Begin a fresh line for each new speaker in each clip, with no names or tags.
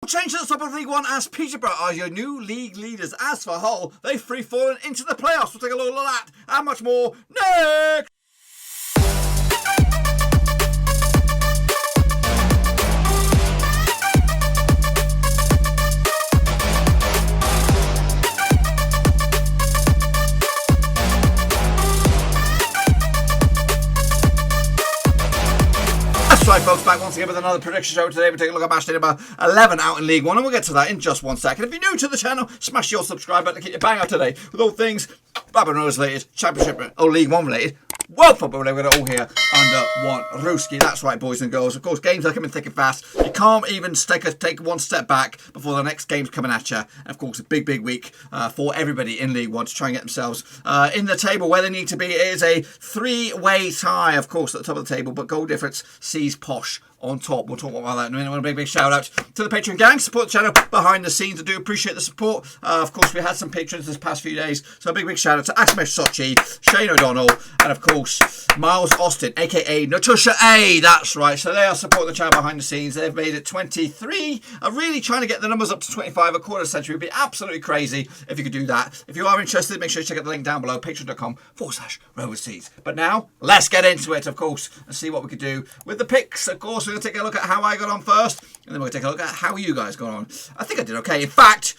Change to the top of League One as Peterborough are your new league leaders. As for Hull, they've free-fallen into the playoffs. We'll take a look at that and much more next. Right, folks, back once again with another prediction show. Today we're taking a look at Matchday number 11 out in League One, and we'll get to that in just 1 second. If you're new to the channel, smash your subscribe button to keep your bang out today with all things Blackburn Rovers related, Championship or League One related, World Football related. We're going to all here under one rooski. That's right, boys and girls. Of course, games are coming thick and fast. You can't even take one step back before the next game's coming at you. And of course, a big week for everybody in League One to try and get themselves in the table where they need to be. It is a three-way tie, of course, at the top of the table, but goal difference sees Posh on top. We'll talk about that in a minute. I want a big shout out to the Patreon gang. Support the channel behind the scenes. I do appreciate the support. Of course, we had some patrons this past few days, so a big shout out to Asmesh Sochi, Shane O'Donnell, and of course Miles Austin, aka Natusha A. That's right. So they are supporting the channel behind the scenes. They've made it 23. I'm really trying to get the numbers up to 25. A quarter century would be absolutely crazy if you could do that. If you are interested, make sure you check out the link down below, patreon.com/Roverseas. But now let's get into it, of course, and see what we could do with the picks. Of course, we're going to take a look at how I got on first, and then we're going to take a look at how you guys got on. I think I did okay. In fact,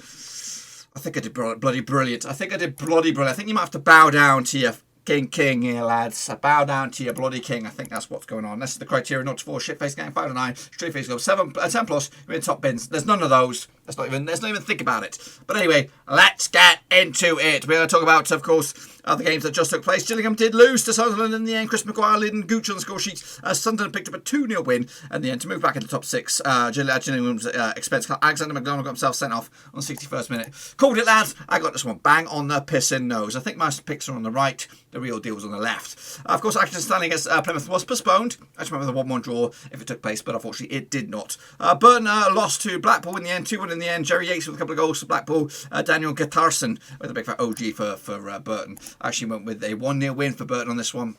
I think I did bloody brilliant. I think you might have to bow down to your king here, lads. Bow down to your bloody king. I think that's what's going on. This is the criteria. Not to 4 shit-face game, 5 to 9, straight-face goal, 10 plus. We're in top bins. There's none of those. Let's not even think about it. But anyway, let's get into it. We're going to talk about, of course, the games that just took place. Gillingham did lose to Sunderland in the end. Chris Maguire leading Gooch on the score sheet. Sunderland picked up a 2-0 win in the end to move back into the top 6. Gillingham's expense. Alexander McDonald got himself sent off on the 61st minute. Called it, lads. I got this one bang on the pissing nose. I think my picks are on the right. The real deal was on the left. Of course, Accrington Stanley against Plymouth was postponed. I just remember the 1-1 draw if it took place, but unfortunately it did not. Burton lost to Blackpool in the end, 2-1 in the end. Jerry Yates with a couple of goals for Blackpool. Daniel Getharson with a big fat OG for Burton. Actually went with a 1-0 win for Burton on this one.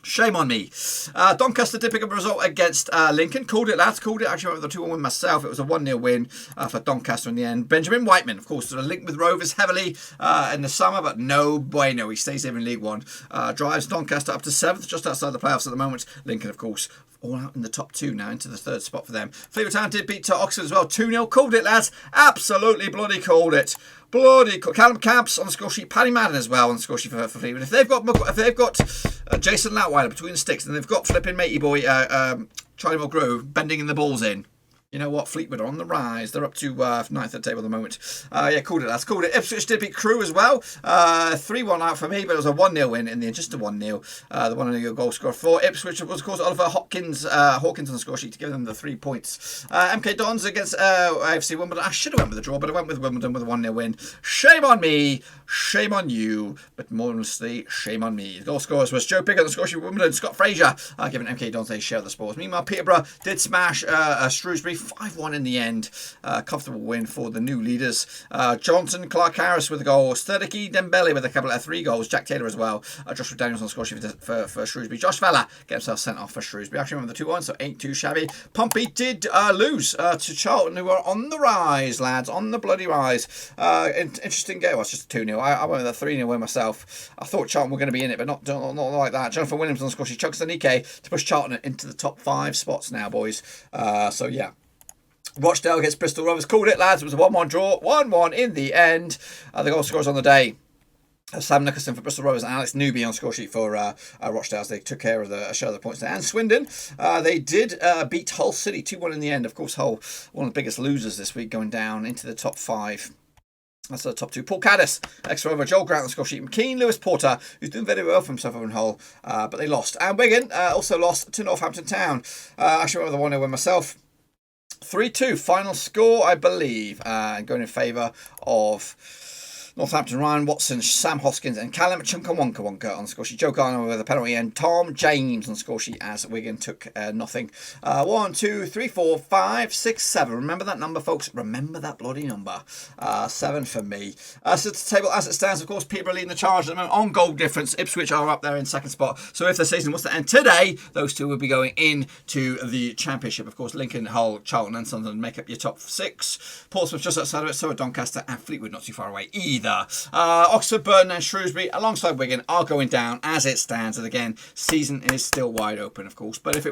Shame on me. Doncaster did pick up a result against Lincoln. Called it, lads. Called it. Actually went with a 2-1 win myself. It was a 1-0 win for Doncaster in the end. Benjamin Whiteman, of course, linked with Rovers heavily in the summer, but no bueno. He stays here in League One. Drives Doncaster up to 7th, just outside the playoffs at the moment. Lincoln, of course, all out in the top 2 now, into the 3rd spot for them. Fleetwood Town did beat Oxford as well, 2-0. Called it, lads. Absolutely bloody called it. Bloody cool. Callum Camps on the score sheet. Paddy Madden as well on the score sheet for Fleetwood. If they've got Jason Latweiler between the sticks, and they've got flipping matey boy Charlie Mulgrew bending in the balls in. You know what? Fleetwood are on the rise. They're up to 9th at the table at the moment. Yeah, called it. That's called it. Ipswich did beat Crewe as well. 3-1 out for me, but it was a 1-0 win in the end. Just a 1-0. The 1-0 goal score for Ipswich was, of course, Oliver Hawkins on the score sheet to give them the 3 points. MK Dons against AFC Wimbledon. I should have went with the draw, but I went with Wimbledon with a 1-0 win. Shame on me. Shame on you. But more honestly, shame on me. The goal scorers was Joe Pigg on the score sheet for Wimbledon. Scott Fraser giving MK Dons a share of the spoils. Meanwhile, Peterborough did smash Shrewsbury 5-1 in the end. Comfortable win for the new leaders. Johnson, Clark Harris with a goal. Sturdiki Dembele with a couple of 3 goals. Jack Taylor as well. Joshua Daniels on the score sheet for Shrewsbury. Josh Vella get himself sent off for Shrewsbury. Actually remember the 2-1, so ain't too shabby. Pompey did lose to Charlton, who are on the rise, lads. On the bloody rise. Interesting game. Well, it's just a 2-0. I went with a 3-0 win myself. I thought Charlton were going to be in it, but not like that. Jonathan Williams on the score sheet. Chucks the Nike to push Charlton into the top 5 spots now, boys. So yeah. Rochdale against Bristol Rovers. Called it, lads. It was a 1-1 draw. 1-1 in the end. The goal scorers on the day. Sam Nicholson for Bristol Rovers and Alex Newby on score sheet for Rochdale. They took care of the share of the points there. And Swindon, they did beat Hull City 2-1 in the end. Of course, Hull, one of the biggest losers this week, going down into the top 5. That's the top 2. Paul Caddis, ex-Rover, Joel Grant on the score sheet. McKean, Lewis Porter, who's doing very well for himself over in Hull, but they lost. And Wigan also lost to Northampton Town. Actually, remember the 1-0 win myself. 3-2 final score, I believe, going in favour of Northampton, Ryan Watson, Sam Hoskins and Callum Chunkawonka on the score sheet. Joe Garner with a penalty and Tom James on the score sheet as Wigan took nothing. 1, 2, 3, 4, 5, 6, 7. Remember that number, folks. Remember that bloody number. 7 for me. So the table as it stands, of course, Peterborough leading the charge at the moment on goal difference. Ipswich are up there in second spot. So if the season was to end today, those two would be going into the Championship. Of course, Lincoln, Hull, Charlton and Sunderland make up your top 6. Portsmouth just outside of it, so are Doncaster and Fleetwood not too far away either. Oxford, Burton and Shrewsbury alongside Wigan are going down as it stands. And again, season is still wide open, of course. But if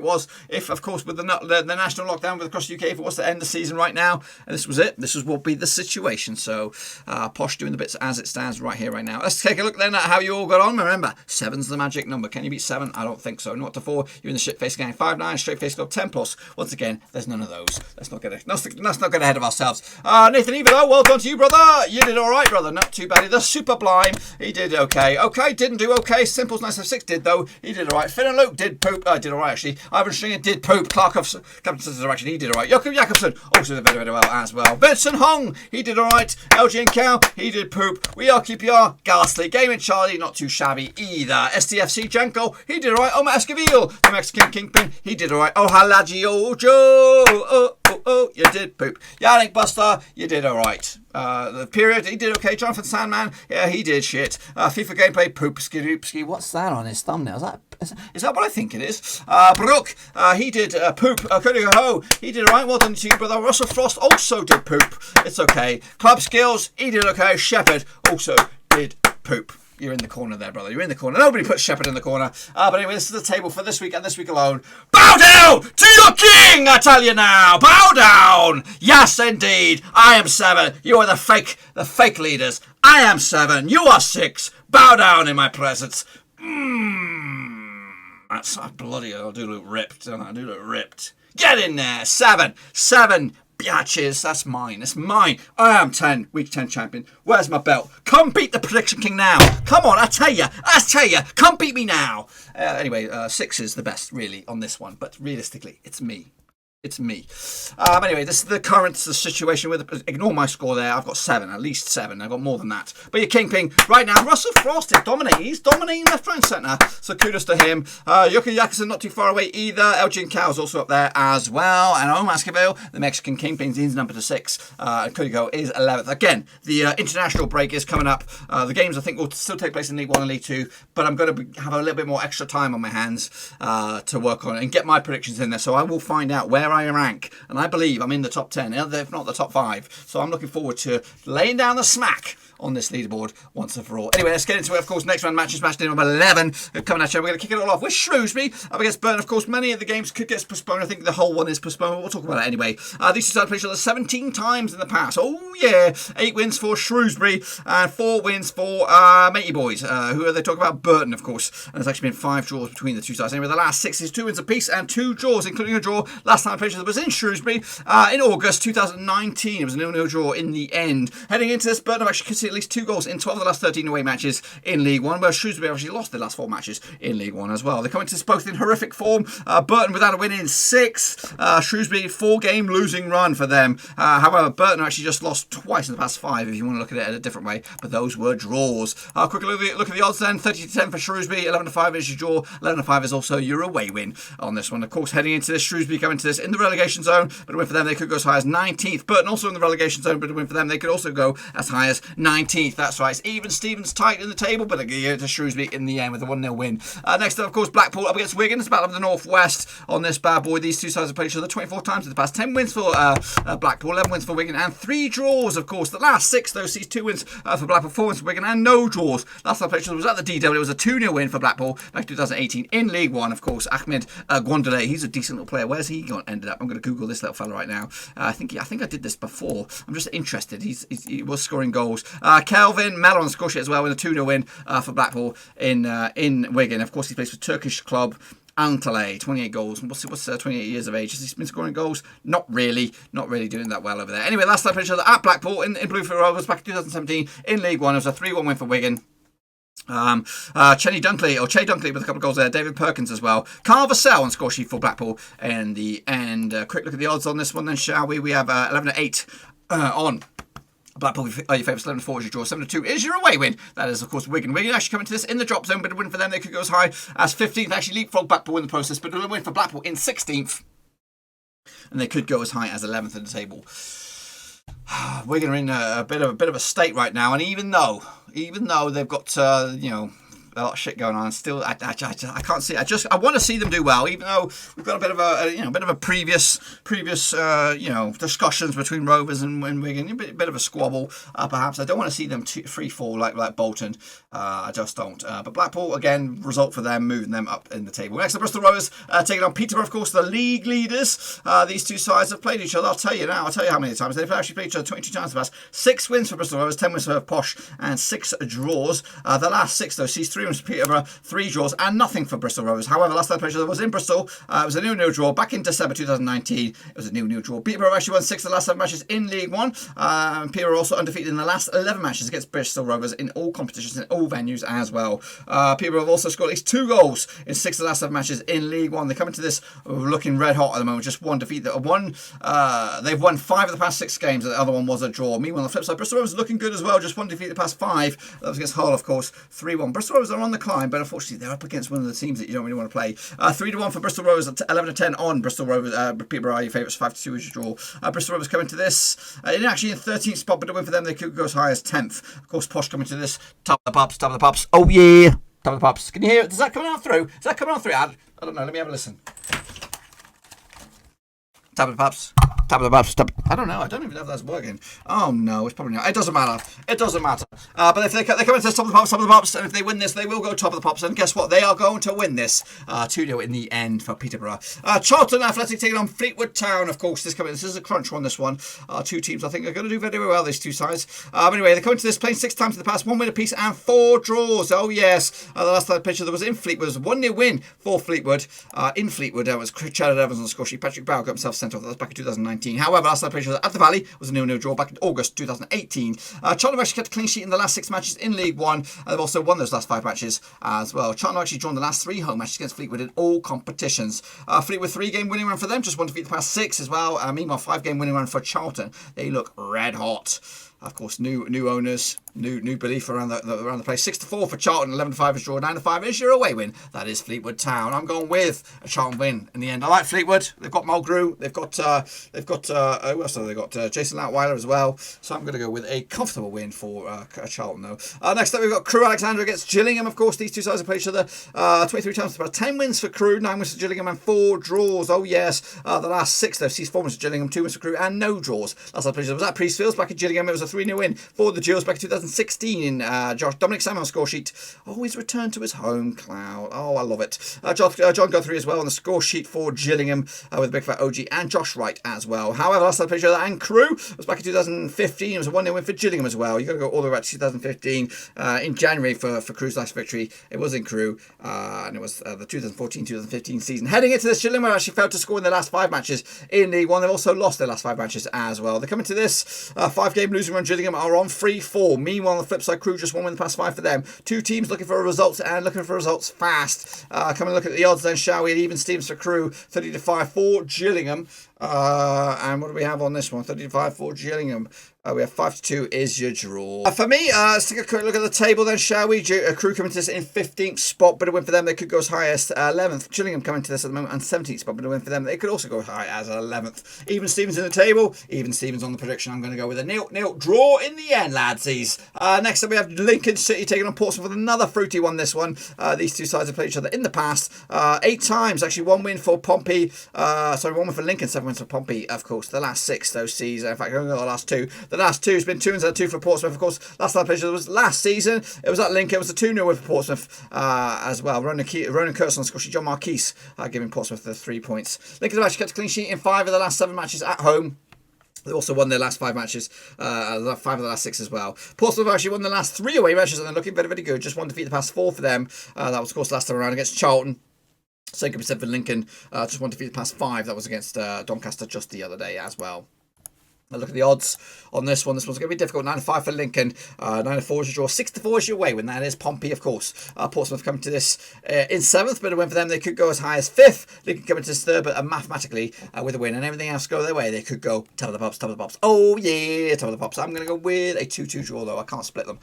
of course with the national lockdown across the UK, if it was to end the season right now, and this was it, this would be the situation. So Posh doing the bits as it stands right here, right now. Let's take a look then at how you all got on. Remember, 7's the magic number. Can you beat 7? I don't think so. Not to 4. You're in the shit face gang. 5, 9, straight face club, 10 plus. Once again, there's none of those. Let's not get ahead of ourselves. Nathan Evilo, well done to you, brother. You did all right, brother. Not too bad. The Super Blime, he did okay. Okay, didn't do okay. Simple's 976 did though. He did all right. Finn and Luke did poop. Did all right actually. Ivan Stringer did poop. Clark of Captain Direction, he did all right. Joachim Jakobsen also did very well as well. Vincent Hong, he did all right. LG and Cow, he did poop. We are QPR, ghastly. Gaming Charlie, not too shabby either. STFC Janko, he did all right. Omar Esquivel, the Mexican Kingpin, he did all right. Oh Halaji Ojo, you did poop. Yannick Buster, you did all right. The period, he did okay. Jonathan Sandman, yeah, he did shit. FIFA gameplay, poop, skidoopski. What's that on his thumbnail? Is that what I think it is? Brooke, he did poop. Cody Ho, he did alright. Well done to you, brother. Russell Frost also did poop. It's okay. Club Skills, he did okay. Shepherd also did poop. You're in the corner there, brother. You're in the corner. Nobody puts Shepherd in the corner. But anyway, this is the table for this week and this week alone. Bow down to your king, I tell you now. Bow down. Yes, indeed. I am 7. You are the fake leaders. I am 7. You are 6. Bow down in my presence. That's bloody. I do look ripped, don't I? I do look ripped. Get in there. 7. Biatches, that's mine. It's mine. I am 10, week 10 champion. Where's my belt? Come beat the prediction king now. Come on, I tell you. Come beat me now. Anyway, 6 is the best, really, on this one. But realistically, it's me. It's me. Anyway, this is the current situation with. Ignore my score there. I've got 7, at least 7. I've got more than that. But your kingpin right now, Russell Frost is dominating. He's dominating left, right, and centre. So kudos to him. Yuka Yakuza not too far away either. Elgin Cow's also up there as well. And Omar Esquivel, the Mexican kingpin, is number to 6. And Kudigo is 11th. Again, the international break is coming up. The games I think will still take place in League 1 and League 2. But I'm going to have a little bit more extra time on my hands to work on it and get my predictions in there. So I will find out where I rank, and I believe I'm in the top 10, if not the top 5. So I'm looking forward to laying down the smack on this leaderboard once and for all. Anyway, let's get into it. Of course, next round matches, match day number 11 coming at you. We're going to kick it all off with Shrewsbury up against Burton. Of course, many of the games could get postponed. I think the whole one is postponed, but we'll talk about it anyway. These two sides played each other 17 times in the past. Oh yeah, 8 wins for Shrewsbury and 4 wins for Matey Boys. Who are they talking about? Burton, of course. And there's actually been 5 draws between the two sides. Anyway, the last 6 is 2 wins apiece and 2 draws, including a draw last time I played each other was in Shrewsbury in August 2019. It was a 0-0 draw in the end. Heading into this, Burton have actually conceded at least 2 goals in 12 of the last 13 away matches in League 1, where Shrewsbury actually lost their last 4 matches in League 1 as well. They come into this both in horrific form. Burton without a win in 6. Shrewsbury 4-game losing run for them. However, Burton actually just lost twice in the past 5, if you want to look at it in a different way, but those were draws. Quick look at the odds then. 30-10 for Shrewsbury, 11-5 is your draw, 11-5 is also your away win on this one. Of course, heading into this, Shrewsbury coming to this in the relegation zone, but a win for them, they could go as high as 19th. Burton also in the relegation zone, but a win for them, they could also go as high as 19th. That's right. It's even Stevens tight in the table, but they get to Shrewsbury in the end with a 1-0 win. Next up, of course, Blackpool up against Wigan. It's Battle of the North West on this bad boy. These two sides have played each other 24 times in the past. 10 wins for Blackpool, 11 wins for Wigan, and 3 draws, of course. The last 6, though, sees 2 wins for Blackpool, 4 wins for Wigan, and no draws. Last time I played each other was at the DW. It was a 2-0 win for Blackpool back in 2018 in League 1, of course. Ahmed Guandale, he's a decent little player. Where's he ended up? I'm going to Google this little fella right now. I think I did this before. I'm just interested. He was scoring goals. Kelvin Mellon on the score sheet as well with a 2-0 win for Blackpool in Wigan. Of course, he plays for Turkish club Antalya. 28 goals. What's 28 years of age? Has he been scoring goals? Not really doing that well over there. Anyway, last time played each other at Blackpool in Bluefield Rovers back in 2017 in League 1. It was a 3-1 win for Wigan. Che Dunkley with a couple of goals there. David Perkins as well. Carl Vassell on score sheet for Blackpool in the end. Quick look at the odds on this one then, shall we? We have 11-8 on Blackpool are your favourites, 11-4 is your draw, 7-2 is your away win. That is, of course, Wigan. Wigan actually coming to this in the drop zone, but a win for them. They could go as high as 15th, actually leapfrog Blackpool in the process, but a win for Blackpool in 16th. And they could go as high as 11th in the table. Wigan are in a bit of a state right now, and even though they've got a lot of shit going on, still I can't see. I want to see them do well, even though we've got a bit of a previous discussions between Rovers and Wigan, a bit of a squabble perhaps. I don't want to see them free fall like Bolton. I just don't. But Blackpool again, result for them, moving them up in the table. Next, the Bristol Rovers taking on Peterborough, of course, the league leaders. These two sides have played each other. I'll tell you how many times they've actually played each other. 22 times the past. 6 wins for Bristol Rovers, 10 wins for Posh, and 6 draws. The last 6 though sees 3 wins for Peterborough, 3 draws, and nothing for Bristol Rovers. However, last time played each other was in Bristol. It was a 0-0 draw back in December 2019. It was a 0-0 draw. Peterborough actually won 6 of the last 7 matches in League One. Peterborough also undefeated in the last 11 matches against Bristol Rovers in all competitions, in all venues as well. Peterborough have also scored at least 2 goals in 6 of the last 7 matches in League One. They're coming to this looking red hot at the moment. Just one defeat. They've won 5 of the past 6 games. The other one was a draw. Meanwhile, on the flip side, Bristol Rovers looking good as well. Just one defeat the past 5. That was against Hull, of course. 3-1. Bristol Rovers are on the climb, but unfortunately they're up against one of the teams that you don't really want to play. 3-1 for Bristol Rovers. 11-10 on Bristol Rovers. Peterborough are your favourites. 5-2 is your draw. Bristol Rovers coming to this actually in 13th spot, but a win for them. They could go as high as 10th. Of course, Posh coming to this. Top of the pops. Oh yeah. Top of the pops. Can you hear it? Is that coming on through? I don't know. Let me have a listen. Top of the pops. I don't know. I don't even know if that's working. Oh no, it's probably not. It doesn't matter. But if they come into this top of the pops, and if they win this, they will go top of the pops. And guess what? They are going to win this 2-0 in the end for Peterborough. Charlton Athletic taking on Fleetwood Town. Of course, this is a crunch one. This one. 2 teams I think are going to do very well. These 2 sides. Anyway, they're coming to this playing 6 times in the past, 1 win apiece and 4 draws. Oh yes. The last time picture that was in Fleetwood was 1-0 win for Fleetwood. In Fleetwood, that was Chad Evans on the score sheet. Patrick Bauer got himself sent off. That was back in 2019. However, last time played at the Valley was a 0-0 draw back in August 2018. Charlton actually kept a clean sheet in the last 6 matches in League One, and they've also won those last 5 matches as well. Charlton actually drawn the last 3 home matches against Fleetwood in all competitions. Fleetwood 3-game winning run for them, just 1 defeat the past 6 as well. Meanwhile, 5-game winning run for Charlton. They look red hot. Of course, new owners, new belief around the place. 6-4 for Charlton, 11-5 is draw, 9-5 is your away win. That is Fleetwood Town. I'm going with a Charlton win in the end. I like Fleetwood. They've got Mulgrew. They've got who else have they got? Jason Latweiler as well. So I'm going to go with a comfortable win for Charlton though. Next up we've got Crewe Alexandra against Gillingham. Of course, these 2 sides have played each other 23 times. About 10 wins for Crewe, 9 wins for Gillingham, and 4 draws. Oh yes, the last 6 though sees 4 wins for Gillingham, 2 wins for Crewe, and no draws. Last time I played each other was at Priestfields back in Gillingham. It was a 3-0 win for the Duels back in 2016 in Dominic Salmon on the score sheet. Oh, he's returned to his home cloud. Oh, I love it. John Guthrie as well on the score sheet for Gillingham with Big Fat OG and Josh Wright as well. However, last time I played each other and Crewe was back in 2015. It was a 1-0 win for Gillingham as well. You've got to go all the way back to 2015 in January for Crewe's last victory. It was in Crewe and it was the 2014-2015 season. Heading into this, Gillingham actually failed to score in their last 5 matches in League One. They've also lost their last 5 matches as well. They're coming to this 5-game losing run. Gillingham are on 3-4. Meanwhile, on the flip side, Crewe just 1 win the past 5 for them. 2 teams looking for results and looking for results fast. Come and look at the odds then, shall we? Even Stevens for Crewe, 30-5 for Gillingham. And what do we have on this one? 30-5 for Gillingham. We have 5-2 is your draw. For me, let's take a quick look at the table then, shall we? Crewe coming to this in 15th spot, but a win for them. They could go as high as 11th. Gillingham coming to this at the moment and 17th spot, but a win for them. They could also go as high as 11th. Even Stevens in the table. Even Stevens on the prediction. I'm going to go with a 0-0 draw in the end, ladsies. Next up, we have Lincoln City taking on Portsmouth with another fruity one. This one. These 2 sides have played each other in the past 8 times. Actually, 1 win for Pompey. 1 win for Lincoln, 7 wins for Pompey, of course. The last 6 those seasons. In fact, only the last 2. The last 2 has been 2 and 2 for Portsmouth. Of course, last time I played was last season. It was at Lincoln. It was a 2-0 win for Portsmouth as well. Ronan Kurtz on the score sheet. John Marquise giving Portsmouth the 3 points. Lincoln have actually kept a clean sheet in 5 of the last 7 matches at home. They also won their last 5 matches, 5 of the last 6 as well. Portsmouth have actually won the last 3 away matches and they're looking very, very good. Just 1 defeat the past 4 for them. That was, of course, last time around against Charlton. Same could be said for Lincoln. Just 1 defeat the past 5. That was against Doncaster just the other day as well. Look at the odds on this one. This one's going to be difficult. 9-5 for Lincoln. 9-4 is your draw. 6-4 is your way win. That is Pompey, of course. Portsmouth coming to this in 7th, but a win for them. They could go as high as 5th. Lincoln coming to this 3rd, but mathematically with a win and everything else go their way, they could go top of the pops, top of the pops. Oh yeah, top of the pops. I'm going to go with a 2-2 draw though. I can't split them.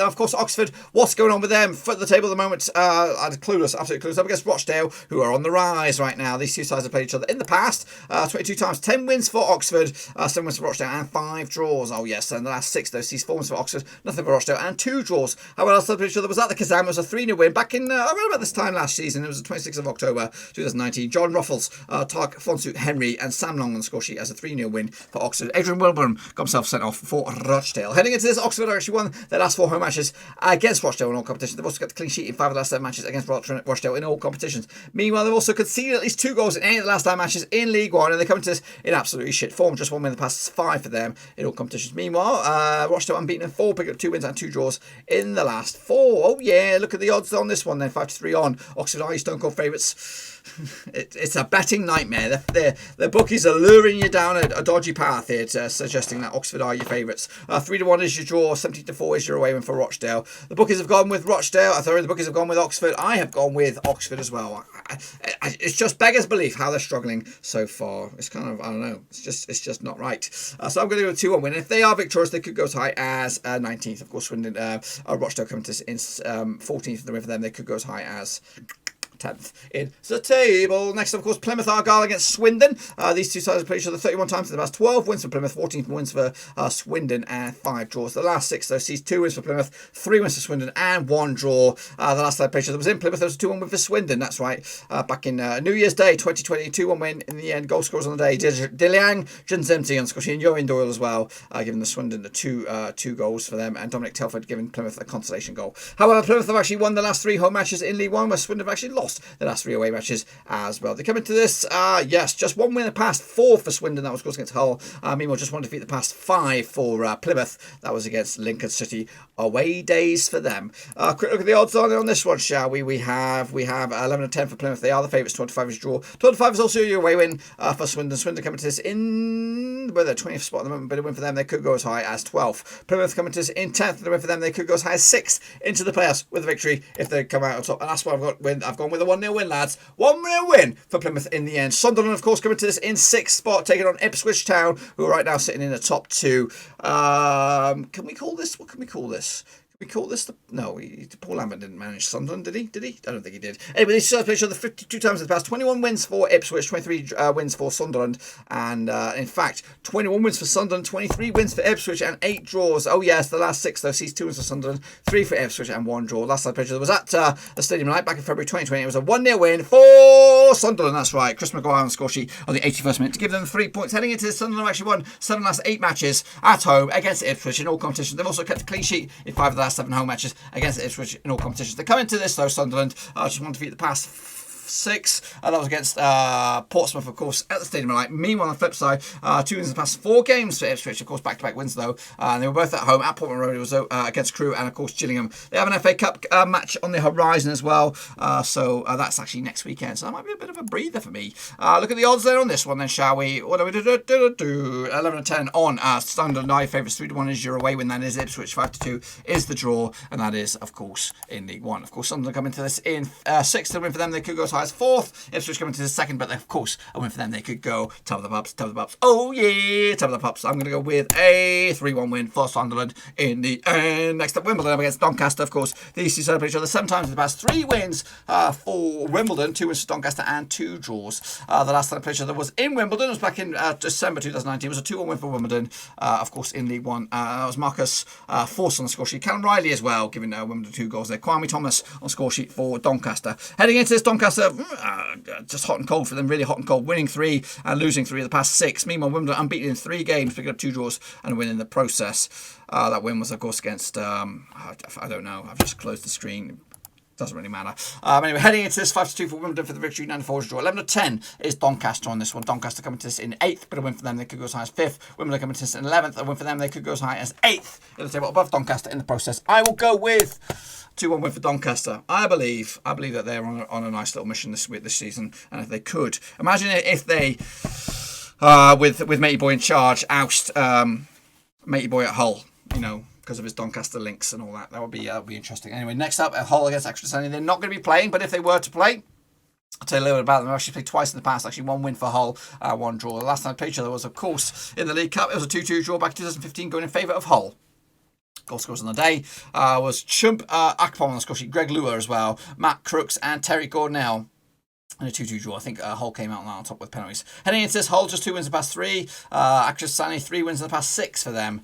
Of course, Oxford. What's going on with them? Foot of the table at the moment. I'm clueless, absolutely clueless. Up against Rochdale, who are on the rise right now. These two sides have played each other in the past. 22 times, 10 wins for Oxford. 7 wins for Rochdale and 5 draws. Oh yes, and the last 6 though sees 4 wins for Oxford, nothing for Rochdale and 2 draws. How else did each other was that the Kazam? It was a 3-0 win back in around about this time last season. It was the 26th of October 2019. John Ruffles, Tark Fonsu, Henry and Sam Long on the score sheet as a 3-0 win for Oxford. Adrian Wilburn got himself sent off for Rochdale. Heading into this, Oxford actually won their last 4 home matches against Rochdale in all competitions. They've also got the clean sheet in 5 of the last 7 matches against Rochdale in all competitions. Meanwhile, they've also conceded at least 2 goals in 8 of the last 9 matches in League One, and they come into this in absolutely shit form. Just 1 win in the past 5 for them in all competitions. Meanwhile, Rochdale unbeaten in 4, picked up 2 wins and 2 draws in the last 4. Oh yeah, look at the odds on this one then. 5-3 on. Oxford are your Stone Cold favourites. It's a betting nightmare. The bookies are luring you down a dodgy path here, suggesting that Oxford are your favourites. 3-1 is your draw. 17-4 is your away win for Rochdale. The bookies have gone with Rochdale. The bookies have gone with Oxford. I have gone with Oxford as well. It's just beggars belief how they're struggling so far. It's kind of, I don't know. It's just not right. So I'm going to go 2-1 win. If they are victorious, they could go as high as 19th. Of course, Swindon, Rochdale coming to us in 14th. The win for them, they could go as high as 10th in the table. Next, of course, Plymouth Argyle against Swindon. These two sides have played each other 31 times in the past. 12 wins for Plymouth, 14 wins for Swindon, and 5 draws. The last 6, though, sees 2 wins for Plymouth, 3 wins for Swindon, and 1 draw. The last time they played each other was in Plymouth. There was a 2-1 win for Swindon. That's right. Back in New Year's Day 2020, 2-1 win in the end. Goal scorers on the day: Diliang, Junzemti, and Scotia, and Jorin Doyle as well, giving the Swindon the 2 goals for them, and Dominic Telford giving Plymouth a consolation goal. However, Plymouth have actually won the last 3 home matches in League One, where Swindon have actually lost the last 3 away matches as well. They come into this, yes, just 1 win in the past 4 for Swindon. That was, of course, against Hull. Meanwhile, just 1 defeat the past 5 for Plymouth. That was against Lincoln City. Away days for them. Quick look at the odds on this one, shall we? We have 11-10 for Plymouth. They are the favourites. 25 is draw. 25 is also your away win for Swindon. Swindon coming to this in the 20th spot at the moment, but a win for them. They could go as high as 12th. Plymouth coming to this in 10th. The win for them. They could go as high as 6th into the playoffs with a victory if they come out on top. And that's why I've gone with a 1-0 win, lads. 1-0 win for Plymouth in the end. Sunderland, of course, coming to this in 6th spot, taking on Ipswich Town, who are right now sitting in the top 2. Can we call this? What can we call this? We call this the... No, Paul Lambert didn't manage Sunderland, did he? I don't think he did. Anyway, these two played each other 52 times in the past. 21 wins for Ipswich, 23 wins for Sunderland. And, in fact, 21 wins for Sunderland, 23 wins for Ipswich, and 8 draws. Oh, yes, the last 6, though, sees 2 wins for Sunderland, 3 for Ipswich, and 1 draw. Last time I played each other was at the Stadium Light back in February 2020. It was a 1-0 win for Sunderland. That's right. Chris Maguire on the score sheet on the 81st minute to give them 3 points. Heading into this, Sunderland actually won 7 last 8 matches at home against Ipswich in all competitions. They've also kept a clean sheet in 5 of the last 7 home matches against Ipswich in all competitions. They come into this, though, Sunderland, just want to defeat the past 6. That was against Portsmouth, of course, at the Stadium of Light. Meanwhile, on the flip side, 2 wins in the past 4 games for Ipswich, of course, back-to-back wins, though. And they were both at home at Portman Road. It was against Crewe and, of course, Gillingham. They have an FA Cup match on the horizon as well. So that's actually next weekend. So that might be a bit of a breather for me. Look at the odds there on this one, then, shall we? What do we do? 11-10 on Sunderland. Our favourites. 3-1 is your away win. That is Ipswich. 5-2 is the draw. And that is, of course, in League One. Of course, Sunderland come into this in 6th. The win for them, they could go as high as 4th. Ipswich coming to the 2nd, but of course, a win for them. They could go top of the pups, top of the pups. Oh yeah, top of the pups. I'm going to go with a 3-1 win for Sunderland in the end. Next up, Wimbledon against Doncaster. Of course, these two celebrate each other 7 times in the past. 3 wins for Wimbledon, 2 wins for Doncaster, and 2 draws. The last time they played each other was in Wimbledon. It was back in December 2019. It was a 2-1 win for Wimbledon. Of course, in League One, that was Marcus Force on the score sheet. Callum Riley as well, giving Wimbledon 2 goals there. Kwame Thomas on score sheet for Doncaster. Heading into this, Doncaster, just hot and cold for them, really hot and cold, winning 3 and losing 3 of the past 6. Meanwhile, Wimbledon unbeaten in 3 games, picking up 2 draws and a win in the process. That win was, of course, against, I don't know, I've just closed the screen. Doesn't really matter. Anyway, heading into this, 5-2 for Wimbledon for the victory, 9-4 is draw. 11-10 is Doncaster on this one. Doncaster coming to this in 8th, but a win for them, they could go as high as 5th. Wimbledon coming to this in 11th, a win for them, they could go as high as 8th in the table, above Doncaster in the process. I will go with 2-1 win for Doncaster. I believe that they're on a nice little mission this season, and if they could, imagine if they with Matey Boy in charge, oust Matey Boy at Hull, because of his Doncaster links and all that. That would be interesting. Anyway, next up, Hull against Accrington Stanley. They're not going to be playing, but if they were to play, I'll tell you a little bit about them. They've actually played twice in the past. Actually, one win for Hull, one draw. The last time they played each other was, of course, in the League Cup. It was a 2-2 draw back in 2015, going in favour of Hull. Goal scorers on the day was Chump Akpom on the score sheet, Greg Lua as well, Matt Crooks and Terry Gordnell. And a 2-2 draw. I think Hull came out on top with penalties. Heading into this, Hull just 2 wins in the past 3. Accrington Stanley 3 wins in the past 6 for them.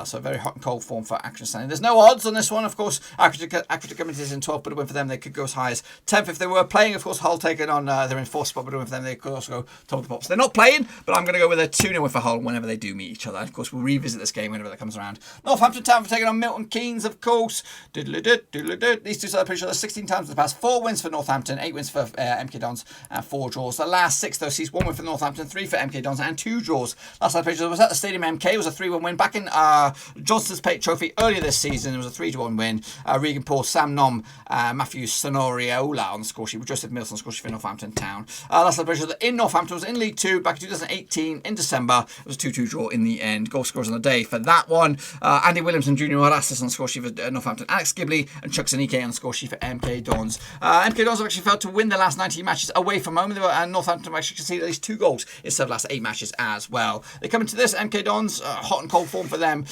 So very hot and cold form for Accrington Stanley. There's no odds on this one, of course. Accrington coming in 12th, but a win for them, they could go as high as 10th if they were playing. Of course, Hull taking on, they're in 4th spot, but a win for them, they could also go top of the pops. They're not playing, but I'm going to go with a 2-0 win for Hull whenever they do meet each other. And of course, we'll revisit this game whenever that comes around. Northampton Town for taking on Milton Keynes, of course. These two sides played each other 16 times in the past. 4 wins for Northampton, 8 wins for MK Dons, and 4 draws. The last 6 though sees 1 win for Northampton, 3 for MK Dons, and 2 draws. Last time I was at the Stadium MK. It was a 3-1 win back in Johnston's Plate Trophy earlier this season. It was a 3-1 win. Regan Paul, Sam Nom, Matthew Sonoriola on the score sheet, with Joseph Mills on the score sheet for Northampton Town. Last time in Northampton was in League 2 back in 2018 in December. It was a 2-2 draw in the end. Goal scorers on the day for that one: Andy Williams and Junior Arastis on the score sheet for Northampton, Alex Gibley and Chuck Sanike on the score sheet for MK Dons. MK Dons have actually failed to win their last 19 matches away from home. And Northampton have actually conceded at least 2 goals instead of last 8 matches as well. They come into this, MK Dons, hot and cold form for them.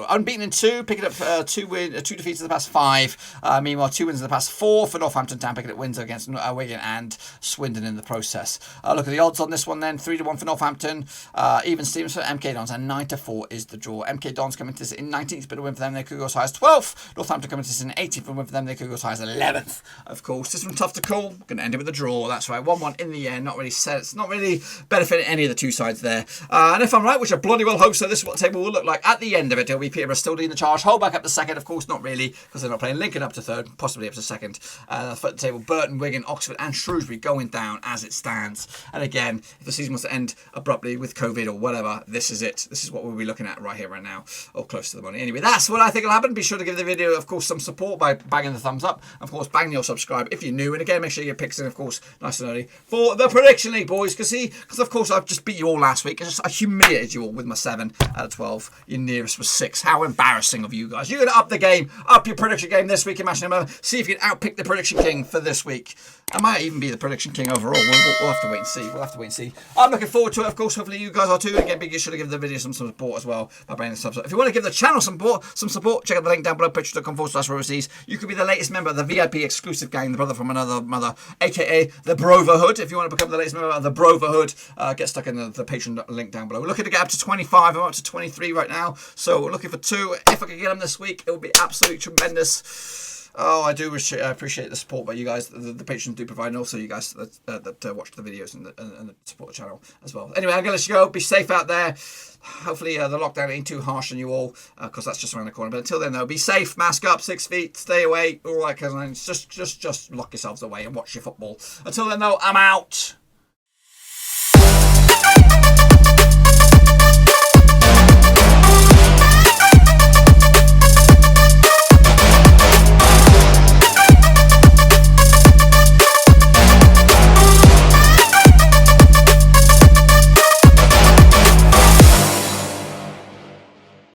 Unbeaten in 2, picking up 2 defeats in the past 5. Meanwhile, 2 wins in the past 4 for Northampton Town, picking up wins against Wigan and Swindon in the process. Look at the odds on this one then: 3-1 for Northampton, even Stevens for MK Dons, and 9-4 is the draw. MK Dons coming to this in 19th, but a win for them, they could go as high as 12th. Northampton coming to this in 18th, and a win for them, they could go as high as 11th. Of course, this one tough to call. Going to end it with a draw. That's right, 1-1 in the end. Not really set. It's not really benefiting any of the 2 sides there. And if I'm right, which I bloody well hope so, this is what the table will look like at the end of it. It'll be Peterborough still leading the charge. Hull back up to 2nd, of course, not really, because they're not playing. Lincoln up to 3rd, possibly up to 2nd. Foot the table, Burton, Wigan, Oxford, and Shrewsbury going down as it stands. And again, if the season was to end abruptly with COVID or whatever, this is it. This is what we'll be looking at right here, right now, or close to the money. Anyway, that's what I think will happen. Be sure to give the video, of course, some support by banging the thumbs up. Of course, bang your subscribe if you're new. And again, make sure you get picks in, of course, nice and early for the Prediction League, boys. Because of course I've just beat you all last week. I humiliated you all with my 7 out of 12. Your nearest was 6. How embarrassing of you guys. You're going to up the game, up your prediction game this week in Matchday. See if you can outpick the Prediction King for this week. I might even be the Prediction King overall. We'll have to wait and see. We'll have to wait and see. I'm looking forward to it, of course. Hopefully you guys are too. Again, big issue to give the video some support as well by banging the subs up. If you want to give the channel some support, check out the link down below, patreon.com/Roverseas. You could be the latest member of the VIP exclusive gang, the brother from another mother, aka the Broverhood. If you want to become the latest member of the Broverhood, get stuck in the Patreon link down below. We're looking to get up to 25. I'm up to 23 right now, so we're looking for 2. If I could get them this week, it would be absolutely tremendous. Oh, I do appreciate the support by you guys. The patrons do provide, and also you guys that watch the videos and support the channel as well. Anyway, I'm going to let you go. Be safe out there. Hopefully the lockdown ain't too harsh on you all, because that's just around the corner. But until then, though, be safe, mask up, 6 feet, stay away, all that kind of thing. Just lock yourselves away and watch your football. Until then, though, I'm out.